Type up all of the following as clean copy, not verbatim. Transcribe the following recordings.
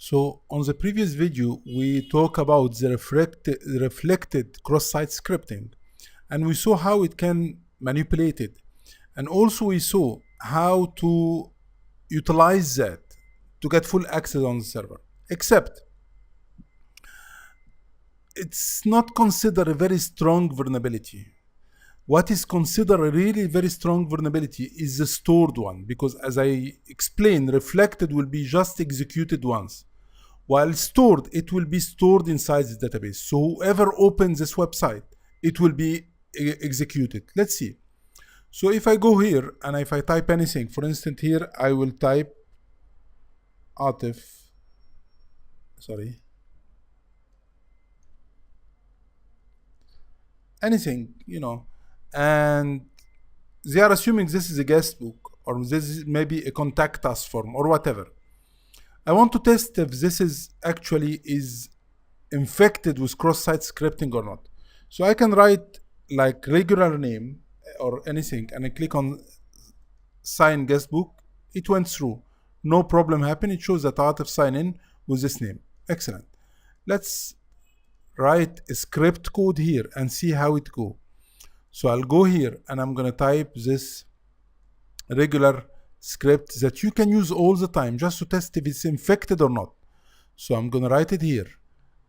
So on the previous video, we talked about the reflected cross-site scripting, and we saw how it can manipulate it. And also we saw how to utilize that to get full access on the server. Except it's not considered a very strong vulnerability. What is considered a really very strong vulnerability is the stored one, because as I explained, reflected will be just executed once. While stored, it will be stored inside the database. So whoever opens this website, it will be executed. Let's see. So if I go here and if I type anything, for instance here, I will type Atif, anything, and they are assuming this is a guest book or this is maybe a contact us form or whatever. I want to test if this is actually infected with cross-site scripting or not. So I can write like regular name or anything and I click on sign guest book. It went through. No problem happened. It shows that Atif sign in with this name. Excellent. Let's write a script code here and see how it go. So I'll go here and I'm gonna type this regular script that you can use all the time just to test if it's infected or not. So I'm gonna write it here,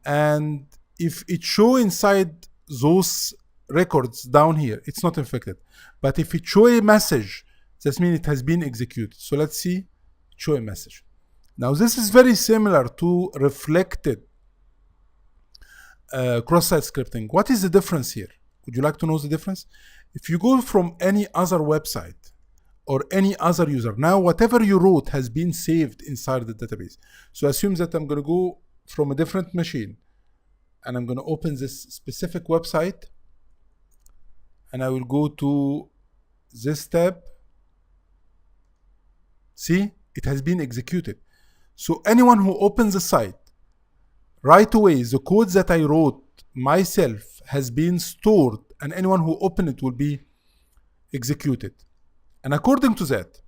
and if it show inside those records down here, it's not infected. But if it show a message, that means it has been executed. So let's see, show a message. Now this is very similar to reflected cross-site scripting. What is the difference here? Would you like to know the difference? If you go from any other website or any other user, now whatever you wrote has been saved inside the database. So assume that I'm going to go from a different machine and I'm going to open this specific website and I will go to this tab. See, it has been executed. So anyone who opens the site, right away, the code that I wrote myself has been stored and anyone who opened it will be executed. And according to that,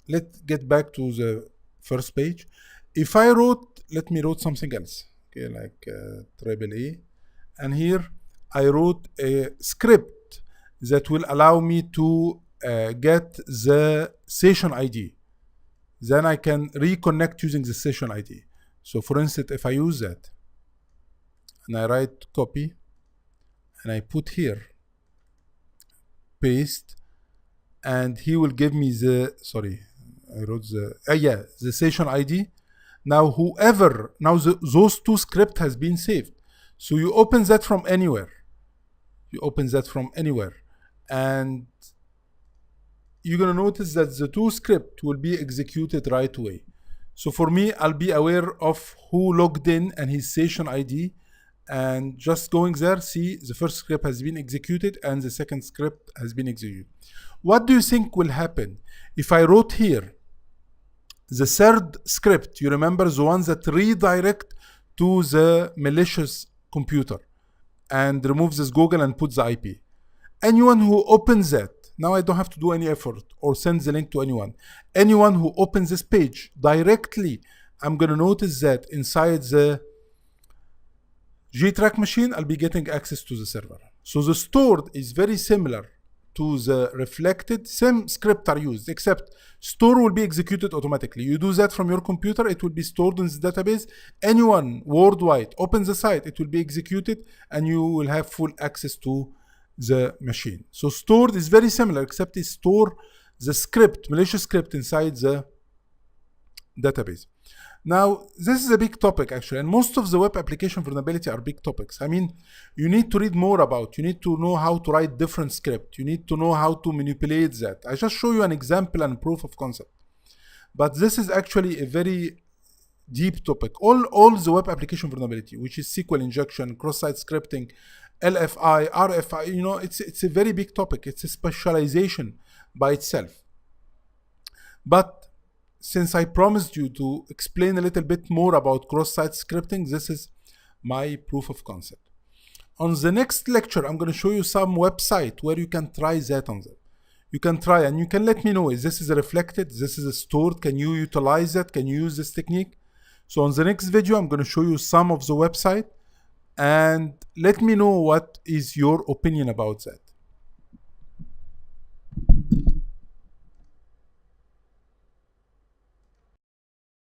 let's get back to the first page. If I let me wrote something else, okay, like AAA, and here I wrote a script that will allow me to get the session ID. Then I can reconnect using the session ID. So for instance, if I use that and I write copy and I put here, paste, and he will give me the, the session ID. Now those two scripts has been saved. So you open that from anywhere. And you're gonna notice that the two scripts will be executed right away. So for me, I'll be aware of who logged in and his session ID, and just going there, see the first script has been executed and the second script has been executed. What do you think will happen if I wrote here the third script? You remember the ones that redirect to the malicious computer and removes this Google and puts the IP. Anyone who opens that, now I don't have to do any effort or send the link to anyone. Anyone who opens this page directly, I'm going to notice that inside the GTrack machine, I'll be getting access to the server. So the stored is very similar to the reflected. Same script are used, except store will be executed automatically. You do that from your computer, it will be stored in the database. Anyone worldwide opens the site, it will be executed and you will have full access to the machine. So stored is very similar, except it store the script, malicious script inside the database. Now, this is a big topic actually, and most of the web application vulnerability are big topics. I mean, you need to read more about, you need to know how to write different script, you need to know how to manipulate that. I just show you an example and proof of concept. But this is actually a very deep topic. All the web application vulnerability, which is SQL injection, cross-site scripting, LFI, RFI, it's a very big topic. It's a specialization by itself. But since I promised you to explain a little bit more about cross-site scripting, this is my proof of concept. On the next lecture, I'm going to show you some website where you can try that on them. You can try and you can let me know, is this reflected? This is stored? Can you utilize that? Can you use this technique? So on the next video, I'm going to show you some of the website, and let me know what is your opinion about that.